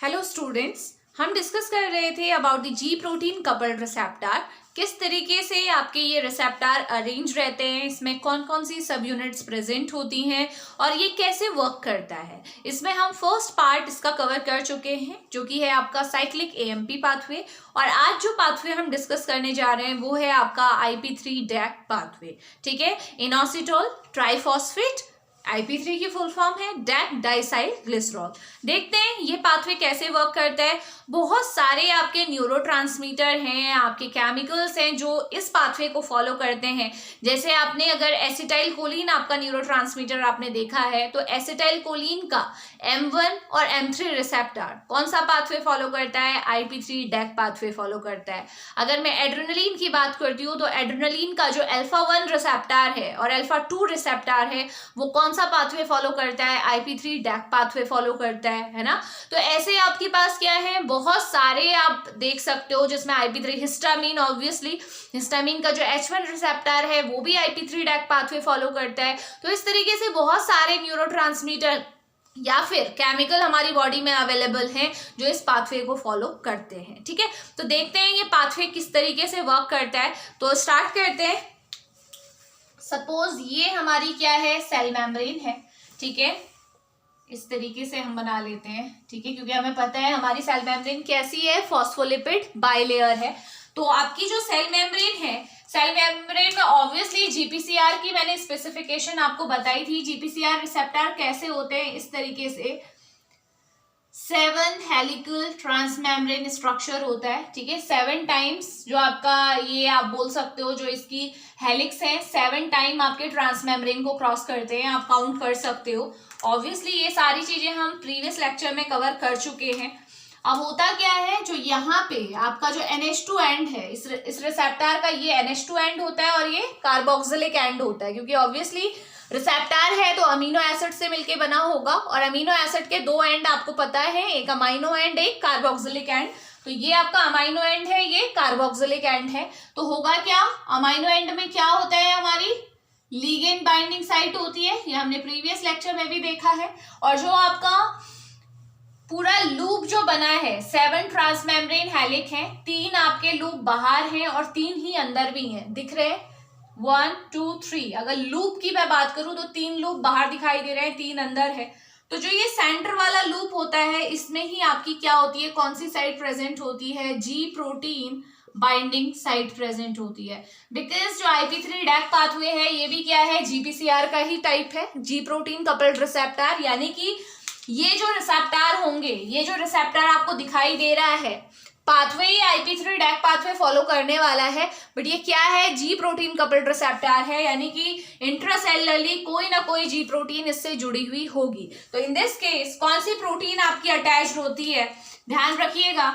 Hello students, हम discuss कर रहे थे about the ji protein coupled receptor. किस तरीके से आपके ये रिसेप्टर अरेंज रहते हैं, इसमें कौन कौन सी सब यूनिट्स प्रेजेंट होती हैं और ये कैसे वर्क करता है। इसमें हम फर्स्ट पार्ट इसका कवर कर चुके हैं जो कि है आपका साइक्लिक एएमपी पाथवे। और आज जो पाथवे हम डिस्कस करने जा रहे हैं वो है आपका IP3 डैक पाथवे। ठीक है, इनोसिटोल ट्राइफॉस्फेट, IP3 की फुल फॉर्म है डैक डाइसाइल ग्लिसरॉल। देखते हैं ये पाथवे कैसे वर्क करता है। बहुत सारे आपके न्यूरोट्रांसमीटर हैं, आपके केमिकल्स हैं जो इस पाथवे को फॉलो करते हैं। जैसे आपने अगर एसिटाइल कोलिन आपका न्यूरोट्रांसमीटर आपने देखा है तो एसिटाइल कोलिन का M1 और M3 रिसेप्टर कौन सा पाथवे फॉलो करता है, IP3 डैक पाथवे फॉलो करता है। अगर मैं एड्रेनलिन की बात करती हूँ तो एड्रेनलिन का जो अल्फा-1 रिसेप्टर है और अल्फा-2 रिसेप्टर है वो कौन सा पाथवे फॉलो करता है, IP3 डैक पाथवे फॉलो करता है ना। तो ऐसे आपके पास क्या है, बहुत सारे आप देख सकते हो जिसमें IP3 हिस्टामिन, ऑब्वियसली हिस्टामिन का जो H1 रिसेप्टर है वो भी IP3 डैक पाथवे फॉलो करता है। तो इस तरीके से बहुत सारे न्यूरोट्रांसमीटर या फिर केमिकल हमारी बॉडी में अवेलेबल हैं जो इस पाथवे को फॉलो करते हैं। ठीक है, तो देखते हैं ये पाथवे किस तरीके से वर्क करता है। तो स्टार्ट करते हैं। सपोज ये हमारी क्या है, सेल मेम्ब्रेन है। ठीक है, इस तरीके से हम बना लेते हैं। ठीक है, क्योंकि हमें पता है हमारी सेल मेम्ब्रेन कैसी है, फॉस्फोलिपिड बाइलेयर है। तो आपकी जो सेल मेम्ब्रेन है, सेल मेम्ब्रेन में ऑब्वियसली जीपीसीआर की मैंने स्पेसिफिकेशन आपको बताई थी। जीपीसीआर रिसेप्टर कैसे होते हैं, इस तरीके से 7 हेलिकल ट्रांसमेम्ब्रेन स्ट्रक्चर होता है। ठीक है, 7 टाइम्स जो आपका ये आप बोल सकते हो जो इसकी हेलिक्स है 7 टाइम आपके ट्रांसमेम्ब्रेन को क्रॉस करते हैं, आप काउंट कर सकते हो। ऑब्वियसली ये सारी चीजें हम प्रीवियस लेक्चर में कवर कर चुके हैं। अब होता क्या है, जो यहाँ पे आपका जो NH2 एंड है, इस रिसेप्टर का ये NH2 एंड होता है और ये कार्बोक्सिलिक एंड होता है, क्योंकि ऑब्वियसली रिसेप्टर है तो अमीनो एसिड से मिलके बना होगा और अमीनो एसिड के 2 एंड आपको पता है, एक अमाइनो एंड, एक कार्बोक्सिलिक एंड। तो ये आपका अमाइनो एंड है, ये कार्बोक्सिलिक एंड है। तो होगा क्या, अमाइनो एंड में क्या होता है, हमारी लिगेंड बाइंडिंग साइट होती है, ये हमने प्रीवियस लेक्चर में भी देखा है। और जो आपका पूरा लूप जो बना है, 7 ट्रांसमेम्ब्रेन हेलिक है, 3 आपके लूप बाहर हैं और 3 ही अंदर भी हैं, दिख रहे हैं 1 2 3। अगर लूप की मैं बात करूं तो 3 लूप बाहर दिखाई दे रहे हैं, 3 अंदर है। तो जो ये सेंटर वाला लूप होता है इसमें ही आपकी क्या होती है, कौन सी साइट प्रेजेंट होती है, जी प्रोटीन बाइंडिंग साइट प्रेजेंट होती है। बिकॉज जो IP3 डैक पाथवे है ये भी क्या है, जीपीसीआर का ही टाइप है, जी प्रोटीन कपल्ड रिसेप्टर। यानी कि ये जो रिसेप्टर होंगे, ये जो रिसेप्टर आपको दिखाई दे रहा है पाथवे ही IP3 डैक पाथवे फॉलो करने वाला है, बट ये क्या है, जी प्रोटीन कपल्ड रिसेप्टर है। यानी कि इंट्रासेलुलरली कोई ना कोई जी प्रोटीन इससे जुड़ी हुई होगी। तो इन दिस केस कौन सी प्रोटीन आपकी अटैच्ड होती है, ध्यान रखिएगा,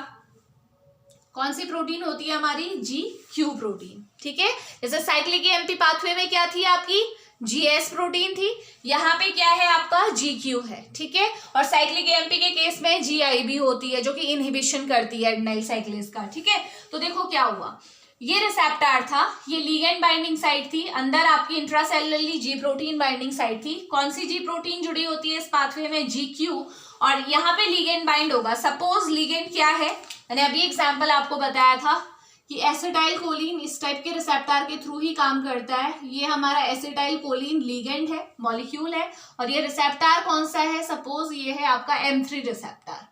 कौन सी प्रोटीन होती है हमारी, GQ प्रोटीन। ठीक है, जैसे साइक्लिक एएमपी पाथवे में क्या थी आपकी, GS प्रोटीन थी, यहाँ पे क्या है आपका GQ है। ठीक है, और साइक्लिक एएमपी के केस में GIB होती है जो कि इनहिबिशन करती है एडेनाइल साइक्लेज का। ठीक है, तो देखो क्या हुआ, ये रिसेप्टर था, ये लिगेंड बाइंडिंग साइट थी, अंदर आपकी इंट्रासेलुलरली जी प्रोटीन बाइंडिंग साइट थी। कौन सी जी प्रोटीन जुड़ी होती है इस पाथवे में, GQ, और यहाँ पे लिगेंड बाइंड होगा। सपोज लिगेंड क्या है, मैंने अभी एग्जाम्पल आपको बताया था कि एसिटाइल कोलिन इस टाइप के रिसेप्टर के थ्रू ही काम करता है। ये हमारा एसिटाइल कोलिन लिगेंड है, मॉलिक्यूल है, और ये रिसेप्टर कौन सा है, सपोज ये है आपका M3 रिसेप्टर।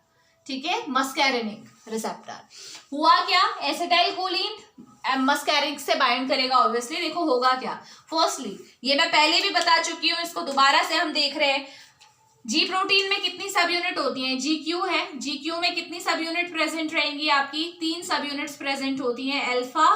ठीक है, मस्कैरिनिक रिसेप्टर। हुआ क्या, एसिटाइल कोलिन मस्कैरिनिक से बाइंड करेगा ऑब्वियसली। देखो होगा क्या, फर्स्टली ये मैं पहले भी बता चुकी हूँ, इसको दोबारा से हम देख रहे हैं। जी प्रोटीन में कितनी सब यूनिट होती हैं, GQ है, GQ में कितनी सब यूनिट प्रेजेंट रहेंगी आपकी, 3 सब यूनिट्स प्रेजेंट होती हैं, अल्फा,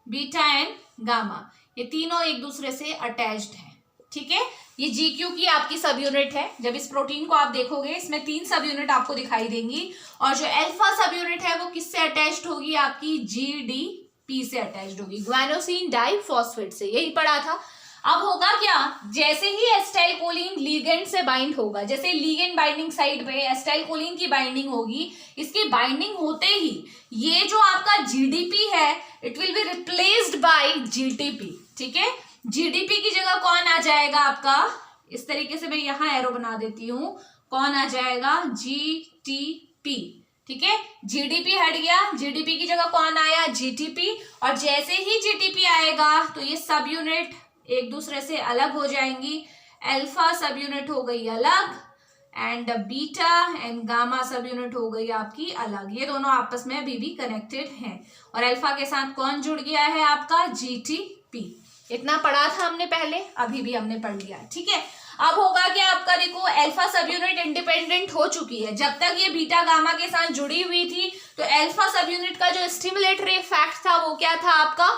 बीटा एंड गामा। ये तीनों एक दूसरे से अटैच्ड हैं। ठीक है, ये GQ की आपकी सब यूनिट है। जब इस प्रोटीन को आप देखोगे इसमें 3 सब यूनिट आपको दिखाई देंगी, और जो अल्फा सब यूनिट है वो किससे अटैच्ड होगी, आपकी GDP से अटैच्ड होगी, ग्वानोसिन डाइफॉस्फेट से, यही पढ़ा था। अब होगा क्या, जैसे ही एसिटाइल कोलिन लिगेंड से बाइंड होगा, जैसे लिगेंड बाइंडिंग साइट पे एसिटाइल कोलिन की बाइंडिंग होगी, इसकी बाइंडिंग होते ही ये जो आपका GDP है it will be replaced by GTP। ठीक है, GDP की जगह कौन आ जाएगा आपका, इस तरीके से मैं यहाँ एरो बना देती हूँ, कौन आ जाएगा, GTP। पी। ठीक है, जीडीपी हट गया, जीडीपी की जगह कौन आया, जीटीपी। और जैसे ही जीटीपी आएगा तो ये सब यूनिट एक दूसरे से अलग हो जाएंगी। अल्फा सब यूनिट हो गई अलग एंड बीटा एंड गामा सब यूनिट हो गई आपकी अलग। ये दोनों आपस में अभी भी कनेक्टेड हैं। और अल्फा के साथ कौन जुड़ गया है आपका, जीटीपी। इतना पढ़ा था हमने पहले, अभी भी हमने पढ़ लिया। ठीक है, अब होगा कि आपका देखो अल्फा सब यूनिट इंडिपेंडेंट हो चुकी है। जब तक ये बीटा गामा के साथ जुड़ी हुई थी तो अल्फा सब यूनिट का जो स्टिमुलेटरी इफेक्ट था वो क्या था आपका,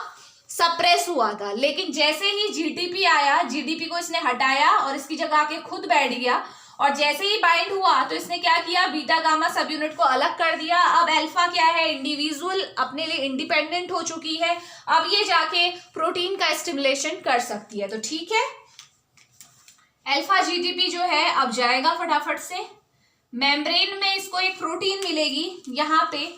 सप्रेस हुआ था। लेकिन जैसे ही जीटीपी आया, जीडीपी को इसने हटाया और इसकी जगह आके खुद बैठ गया। और जैसे ही बाइंड हुआ तो इसने क्या किया, बीटा गामा सब यूनिट को अलग कर दिया। अब अल्फा क्या है, इंडिविजुअल अपने लिए इंडिपेंडेंट हो चुकी है। अब ये जाके प्रोटीन का स्टिमुलेशन कर सकती है। तो ठीक है, अल्फा जीटीपी जो है अब जाएगा फटाफट से मेम्ब्रेन में। इसको एक प्रोटीन मिलेगी। यहाँ पे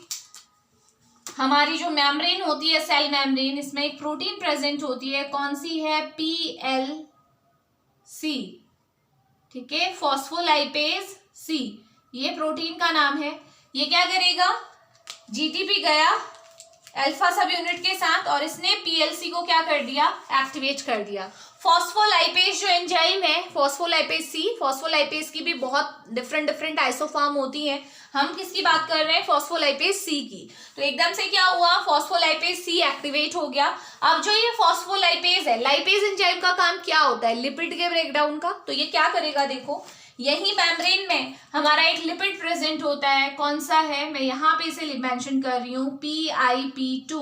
हमारी जो मेम्ब्रेन होती है, सेल मेम्ब्रेन, इसमें एक प्रोटीन प्रेजेंट होती है। कौन सी है, PLC। ठीक है, फॉस्फोलाइपेज सी, ये प्रोटीन का नाम है। ये क्या करेगा, जीटीपी गया अल्फा सब यूनिट के साथ और इसने पीएलसी को क्या कर दिया, एक्टिवेट कर दिया। फॉस्फोलाइपेज जो एंजाइम है, फॉस्फोलाइपेज सी, फॉस्फोलाइपेज की भी बहुत डिफरेंट आइसोफॉर्म होती हैं। हम किसकी बात कर रहे हैं, फॉस्फोलाइपेज सी की। तो एकदम से क्या हुआ, फॉस्फोलाइपेज सी एक्टिवेट हो गया। अब जो ये फॉस्फोलाइपेज है, लाइपेज एंजाइम का काम क्या होता है, लिपिड के ब्रेकडाउन का। तो ये क्या करेगा, देखो यही मेम्ब्रेन में हमारा एक लिपिड प्रेजेंट होता है। कौन सा है, मैं यहाँ पे इसे मेंशन कर रही हूँ, PIP2।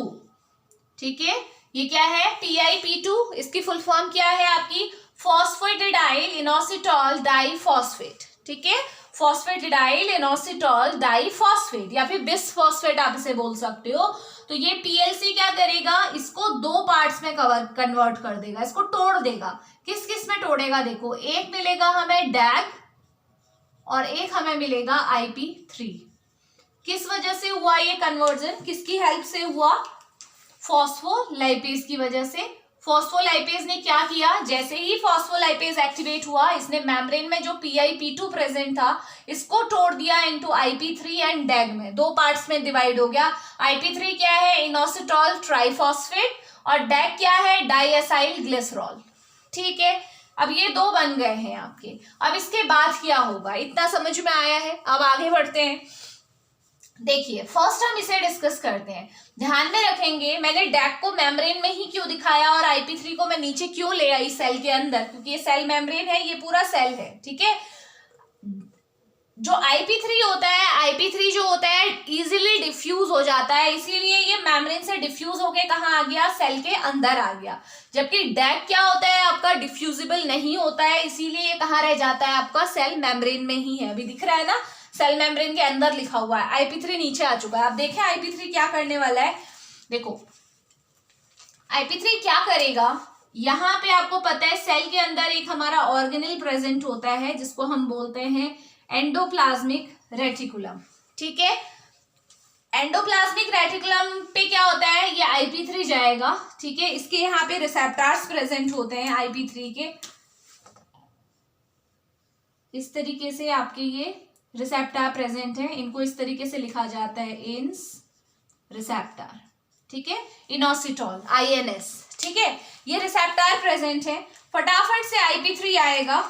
ठीक है, ये क्या है, PIP2। इसकी फुल फॉर्म क्या है आपकी, फॉस्फेटिडाइल इनोसिटॉल डाइफॉस्फेट। ठीक है, फॉस्फेटिडाइल इनोसिटॉल डाइफॉस्फेट या फिर बिसफॉस्फेट आप इसे बोल सकते हो। तो ये पीएलसी क्या करेगा, इसको दो पार्ट्स में कन्वर्ट कर देगा, इसको तोड़ देगा। किस किस में तोड़ेगा, देखो एक मिलेगा हमें डैग और एक हमें मिलेगा IP3। किस वजह से हुआ ये कन्वर्जन, किसकी हेल्प से हुआ, फॉस्फोलाइपेज की वजह से। फॉस्फोलाइपेज ने क्या किया, जैसे ही फॉस्फोलाइपेज एक्टिवेट हुआ, इसने मेम्ब्रेन में जो PIP2 प्रेजेंट था इसको तोड़ दिया इनटू IP3 एंड डैग में, दो पार्ट्स में डिवाइड हो गया। IP3 क्या है, इनोसिटॉल ट्राइफॉस्फेट, और डैग क्या है, डाइएसाइल ग्लिसरॉल। ठीक है, अब ये दो बन गए हैं आपके। अब इसके बाद क्या होगा, इतना समझ में आया है। अब आगे बढ़ते हैं। देखिए फर्स्ट हम इसे डिस्कस करते हैं। ध्यान में रखेंगे मैंने डैग को मेम्ब्रेन में ही क्यों दिखाया और IP3 को मैं नीचे क्यों ले आई सेल के अंदर, क्योंकि ये सेल मेम्ब्रेन है, ये पूरा सेल है। ठीक है, जो IP3 होता है, IP3 जो होता है इजीली डिफ्यूज हो जाता है, इसीलिए ये मेम्ब्रेन से डिफ्यूज होके कहाँ आ गया, सेल के अंदर आ गया। जबकि डैग क्या होता है आपका, डिफ्यूजिबल नहीं होता है, इसीलिए ये कहाँ रह जाता है आपका, सेल मेम्ब्रेन में ही है। अभी दिख रहा है ना, सेल मेम्ब्रेन के अंदर लिखा हुआ है। IP3 नीचे आ चुका है। आप देखें IP3 क्या करने वाला है। देखो IP3 क्या करेगा, यहाँ पे आपको पता है सेल के अंदर एक हमारा ऑर्गेनेल प्रेजेंट होता है जिसको हम बोलते हैं एंडोप्लाज्मिक रेटिकुलम। ठीक है, एंडोप्लाज्मिक रेटिकुलम पे क्या होता है, ये IP3 जाएगा। ठीक है, इसके यहाँ पे रिसेप्टर्स प्रेजेंट होते हैं IP3 के, इस तरीके से आपके ये रिसेप्टर प्रेजेंट है। इनको इस तरीके से लिखा जाता है इंस रिसेप्टर। ठीक है, इनोसिटॉल INS। ठीक है, ये रिसेप्टर प्रेजेंट है। फटाफट से IP3 आएगा,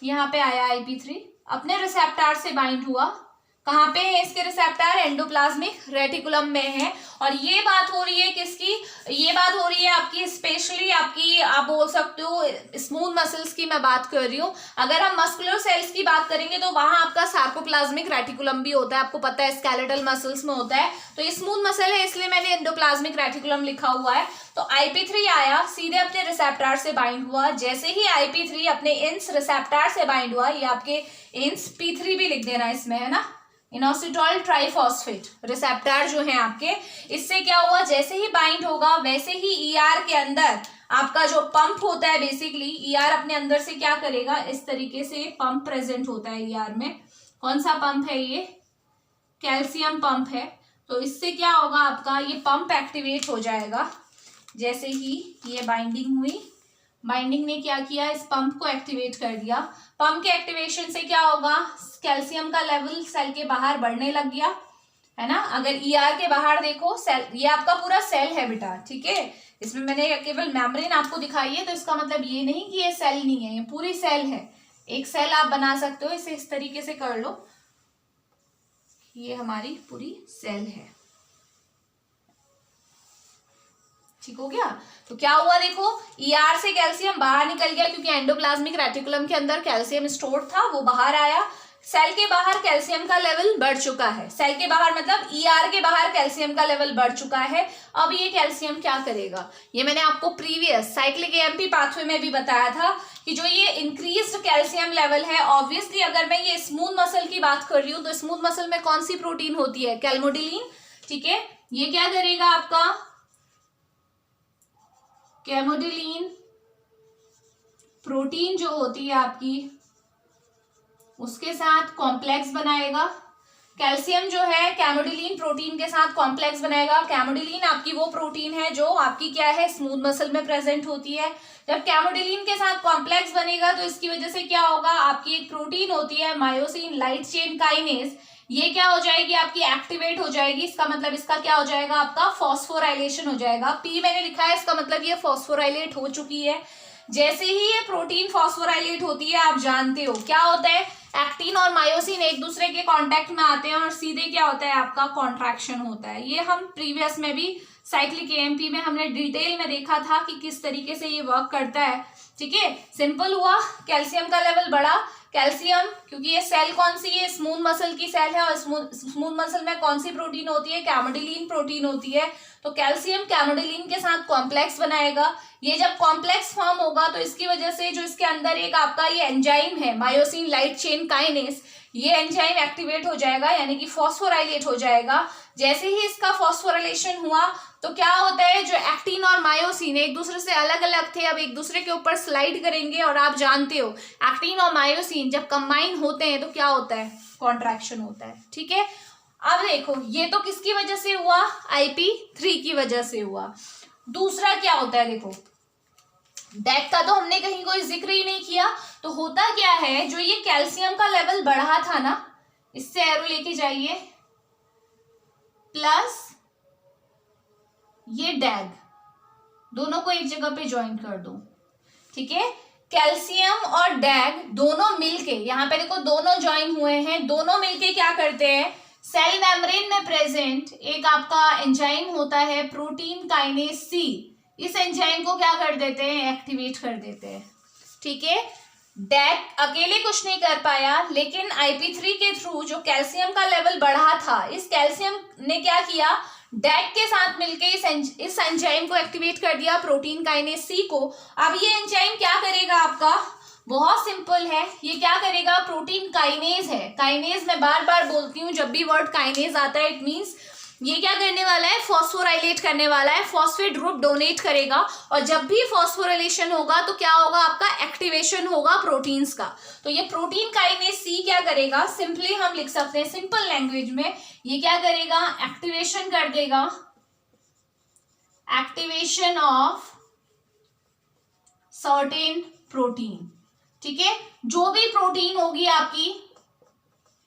यहाँ पे आया IP3, अपने रिसेप्टर से बाइंड हुआ। कहाँ पे है इसके रिसेप्टर, एंडोप्लाज्मिक रेटिकुलम में है। और ये बात हो रही है किसकी, ये बात हो रही है आपकी स्पेशली आपकी, आप बोल सकते हो स्मूथ मसल्स की मैं बात कर रही हूँ। अगर हम मस्कुलर सेल्स की बात करेंगे तो वहां आपका सार्कोप्लाज्मिक रेटिकुलम भी होता है, आपको पता है स्केलेटल मसल्स में होता है। तो ये स्मूथ मसल है इसलिए मैंने एंडोप्लाज्मिक रेटिकुलम लिखा हुआ है। तो IP3 आया, सीधे अपने रिसेप्टर से बाइंड हुआ। जैसे ही IP3 अपने इंस रिसेप्टर से बाइंड हुआ, ये आपके इंस P3 भी लिख देना इसमें, है ना, इनोसिटॉल ट्राइफॉस्फेट रिसेप्टर जो है आपके, इससे क्या हुआ, जैसे ही बाइंड होगा वैसे ही ER के अंदर आपका जो पंप होता है, बेसिकली ER अपने अंदर से क्या करेगा, इस तरीके से पंप प्रेजेंट होता है ER में। कौन सा पंप है ये, कैल्शियम पंप है। तो इससे क्या होगा आपका, ये पंप एक्टिवेट हो जाएगा जैसे ही ये बाइंडिंग हुई। बाइंडिंग ने क्या किया, इस पंप को एक्टिवेट कर दिया। पंप के एक्टिवेशन से क्या होगा, कैल्शियम का लेवल सेल के बाहर बढ़ने लग गया, है ना। अगर ईआर के बाहर देखो, सेल, ये आपका पूरा सेल है बेटा, ठीक है। इसमें मैंने केवल मेम्ब्रेन आपको दिखाई है, तो इसका मतलब ये नहीं कि ये सेल नहीं है, ये पूरी सेल है। एक सेल आप बना सकते हो, इसे इस तरीके से कर लो, ये हमारी पूरी सेल है, ठीक हो गया। तो क्या हुआ देखो, ईआर से कैल्शियम बाहर निकल गया, क्योंकि एंडोप्लाज्मिक रेटिकुलम के अंदर कैल्शियम स्टोर था, वो बाहर आया। सेल के बाहर कैल्शियम का लेवल बढ़ चुका है, सेल के बाहर मतलब ईआर के बाहर कैल्शियम का लेवल बढ़ चुका है। अब ये कैल्शियम क्या करेगा, ये मैंने आपको प्रीवियस साइक्लिक एएमपी पाथवे में भी बताया था कि जो ये इंक्रीज्ड कैल्शियम लेवल है, ऑब्वियसली अगर मैं ये स्मूथ मसल की बात कर रही हूँ, तो स्मूथ मसल में कौन सी प्रोटीन होती है, कैल्मोडिलिन, ठीक है। ये क्या करेगा आपका, कैमोडिलिन प्रोटीन जो होती है आपकी, उसके साथ कॉम्प्लेक्स बनाएगा। कैल्शियम जो है कैमोडिलिन प्रोटीन के साथ कॉम्प्लेक्स बनाएगा। कैमोडिलिन आपकी वो प्रोटीन है जो आपकी क्या है, स्मूथ मसल में प्रेजेंट होती है। जब कैमोडिलिन के साथ कॉम्प्लेक्स बनेगा तो इसकी वजह से क्या होगा, आपकी एक प्रोटीन होती है मायोसिन लाइट चेन काइनेज, ये क्या हो जाएगी आपकी, एक्टिवेट हो जाएगी। इसका मतलब इसका क्या हो जाएगा, आपका फॉस्फोराइलेशन हो जाएगा। पी मैंने लिखा है, इसका मतलब ये फॉस्फोराइलेट हो चुकी है। जैसे ही ये प्रोटीन फॉस्फोराइलेट होती है, आप जानते हो क्या होता है, एक्टिन और मायोसिन एक दूसरे के कांटेक्ट में आते हैं और सीधे क्या होता है, आपका कॉन्ट्रैक्शन होता है। ये हम प्रीवियस में भी साइक्लिक एएमपी में हमने डिटेल में देखा था कि किस तरीके से ये वर्क करता है, ठीक है। सिंपल हुआ, कैल्शियम का लेवल बढ़ा। कैल्शियम, क्योंकि ये सेल कौन सी है, स्मूथ मसल की सेल है, और स्मूथ मसल में कौन सी प्रोटीन होती है, कैमोडिलिन प्रोटीन होती है। तो कैल्शियम कैमोडिलिन के साथ कॉम्प्लेक्स बनाएगा। ये जब कॉम्प्लेक्स फॉर्म होगा तो इसकी वजह से जो इसके अंदर एक आपका ये एंजाइम है मायोसिन लाइट चेन काइनेज, ये एंजाइम एक्टिवेट हो जाएगा, यानी कि फॉस्फोराइलेट हो जाएगा। जैसे ही इसका फॉस्फोराइलेशन हुआ तो क्या होता है, जो एक्टिन और मायोसिन एक दूसरे से अलग अलग थे, अब एक दूसरे के ऊपर स्लाइड करेंगे। और आप जानते हो एक्टिन और मायोसिन जब कंबाइन होते हैं तो क्या होता है, कॉन्ट्रैक्शन होता है, ठीक है। अब देखो, ये तो किसकी वजह से हुआ, IP3 की वजह से हुआ। दूसरा क्या होता है, देखो डेक का तो हमने कहीं कोई जिक्र ही नहीं किया। तो होता क्या है, जो ये कैल्शियम का लेवल बढ़ा था ना, इससे एरो लेके जाइए, प्लस ये डैग, दोनों को एक जगह पे ज्वाइन कर दो, ठीक है। कैल्शियम और डैग दोनों मिलके, यहां पे देखो दोनों ज्वाइन हुए हैं, दोनों मिलके क्या करते हैं, सेल मेम्ब्रेन में प्रेजेंट एक आपका एंजाइम होता है प्रोटीन काइनेज C, इस एंजाइम को क्या कर देते हैं, एक्टिवेट कर देते हैं, ठीक है। डैग अकेले कुछ नहीं कर पाया, लेकिन IP3 के थ्रू जो कैल्शियम का लेवल बढ़ा था, इस कैल्शियम ने क्या किया, डैग के साथ मिलके इस एंजाइम को एक्टिवेट कर दिया, प्रोटीन काइनेज C को। अब ये एंजाइम क्या करेगा आपका, बहुत सिंपल है, ये क्या करेगा, प्रोटीन काइनेज है, काइनेज मैं बार बार बोलती हूँ जब भी वर्ड काइनेज आता है, इट मीन्स ये क्या करने वाला है, फॉस्फोराइलेट करने वाला है, फॉस्फेट ग्रुप डोनेट करेगा। और जब भी फॉस्फोराइलेशन होगा तो क्या होगा, आपका एक्टिवेशन होगा प्रोटीन्स का। तो ये प्रोटीन काइनेज C क्या करेगा, सिंपली हम लिख सकते हैं सिंपल लैंग्वेज में, ये क्या करेगा, एक्टिवेशन कर देगा, एक्टिवेशन ऑफ सर्टेन प्रोटीन, ठीक है। जो भी प्रोटीन होगी आपकी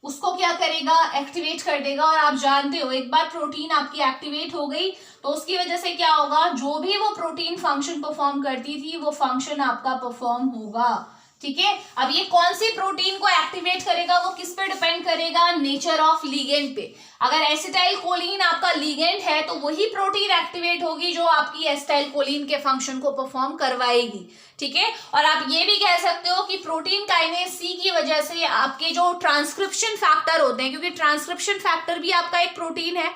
उसको क्या करेगा, एक्टिवेट कर देगा। और आप जानते हो एक बार प्रोटीन आपकी एक्टिवेट हो गई तो उसकी वजह से क्या होगा, जो भी वो प्रोटीन फंक्शन परफॉर्म करती थी वो फंक्शन आपका परफॉर्म होगा, ठीक है। अब ये कौन सी प्रोटीन को एक्टिवेट करेगा, वो किस पे डिपेंड करेगा, नेचर ऑफ लिगेंड पे। अगर एसिटाइल कोलिन आपका लिगेंड है तो वही प्रोटीन एक्टिवेट होगी जो आपकी एसिटाइल कोलिन के फंक्शन को परफॉर्म करवाएगी, ठीक है। और आप ये भी कह सकते हो कि प्रोटीन काइनेज C की वजह से आपके जो ट्रांसक्रिप्शन फैक्टर होते हैं, क्योंकि ट्रांसक्रिप्शन फैक्टर भी आपका एक प्रोटीन है,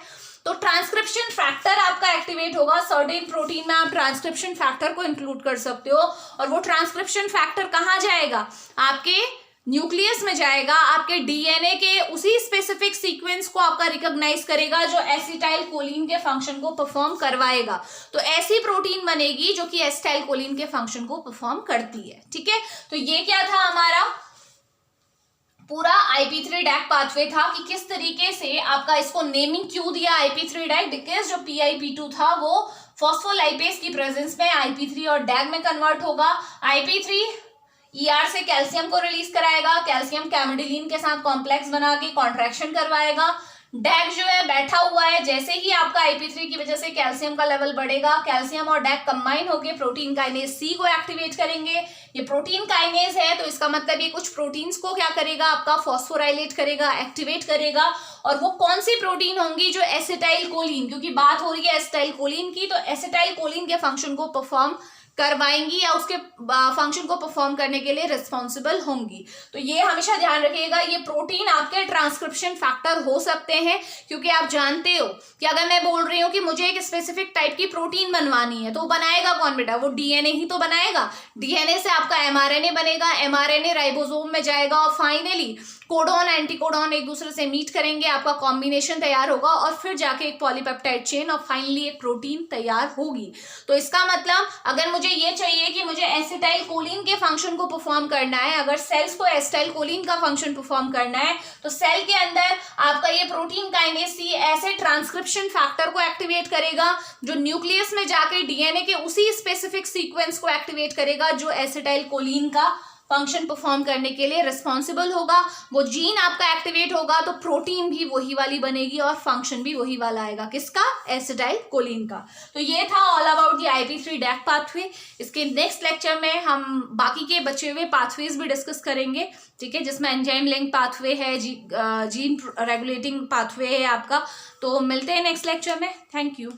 तो ट्रांसक्रिप्शन फैक्टर आपका एक्टिवेट होगा। सर्टेन प्रोटीन में आप ट्रांसक्रिप्शन फैक्टर को इंक्लूड कर सकते हो, और वो ट्रांसक्रिप्शन फैक्टर कहाँ जाएगा, आपके न्यूक्लियस में जाएगा, आपके DNA के उसी स्पेसिफिक सीक्वेंस को आपका रिकॉग्नाइज करेगा जो एसिटाइल कोलिन के फंक्शन को परफॉर्म करवाएगा। तो ऐसी प्रोटीन बनेगी जो कि एसिटाइल कोलिन के फंक्शन को परफॉर्म करती है, ठीक है। तो ये क्या था हमारा पूरा IP3 डैक पाथवे था कि किस तरीके से आपका इसको नेमिंग क्यों दिया IP3 डैक, बिकॉज जो PIP2 था वो फॉस्फोलाइपेज की प्रेजेंस में IP3 और डैग में कन्वर्ट होगा। IP3 ER से कैल्शियम को रिलीज कराएगा, कैल्शियम कैमिडिलिन के साथ कॉम्प्लेक्स बना के कॉन्ट्रैक्शन करवाएगा। डैग जो है बैठा हुआ है, जैसे ही आपका IP3 की वजह से कैल्शियम का लेवल बढ़ेगा, कैल्शियम और डैग कंबाइन होकर प्रोटीन काइनेज C को एक्टिवेट करेंगे। ये प्रोटीन काइनेज है तो इसका मतलब ये कुछ प्रोटीन्स को क्या करेगा, आपका फॉस्फोराइलेट करेगा, एक्टिवेट करेगा। और वो कौन सी प्रोटीन होंगी, जो एसिटाइल कोलिन, क्योंकि बात हो रही है एसिटाइल कोलिन की, तो एसिटाइल कोलिन के फंक्शन को परफॉर्म करवाएंगी या उसके फंक्शन को परफॉर्म करने के लिए रिस्पॉन्सिबल होंगी। तो ये हमेशा ध्यान रखिएगा, ये प्रोटीन आपके ट्रांसक्रिप्शन फैक्टर हो सकते हैं, क्योंकि आप जानते हो कि अगर मैं बोल रही हूँ कि मुझे एक स्पेसिफिक टाइप की प्रोटीन बनवानी है तो बनाएगा कौन बेटा, वो DNA ही तो बनाएगा। DNA से आपका mRNA बनेगा, mRNA राइबोसोम में जाएगा और फाइनली कोडॉन एंटीकोडॉन एक दूसरे से मीट करेंगे, आपका कॉम्बिनेशन तैयार होगा और फिर जाके एक पॉलीपेप्टाइड चेन और फाइनली एक प्रोटीन तैयार होगी। तो इसका मतलब अगर मुझे ये चाहिए कि मुझे एसिटाइल कोलिन के फंक्शन को परफॉर्म करना है, अगर सेल्स को एसिटाइल कोलिन का फंक्शन परफॉर्म करना है, तो सेल के अंदर आपका ये प्रोटीन काइनेज C ऐसे ट्रांसक्रिप्शन फैक्टर को एक्टिवेट करेगा जो न्यूक्लियस में जाके DNA के उसी स्पेसिफिक सीक्वेंस को एक्टिवेट करेगा जो एसिटाइल कोलिन का फंक्शन परफॉर्म करने के लिए रिस्पॉन्सिबल होगा। वो जीन आपका एक्टिवेट होगा तो प्रोटीन भी वही वाली बनेगी और फंक्शन भी वही वाला आएगा, किसका, एसिटाइल कोलिन का। तो ये था all about the IP3 DAG pathway. इसके नेक्स्ट लेक्चर में हम बाकी के बचे हुए पाथवेज भी डिस्कस करेंगे, ठीक है, जिसमें एंजाइम लिंक पाथवे है, जीन रेगुलेटिंग पाथवे है आपका। तो मिलते हैं नेक्स्ट लेक्चर में। Thank you.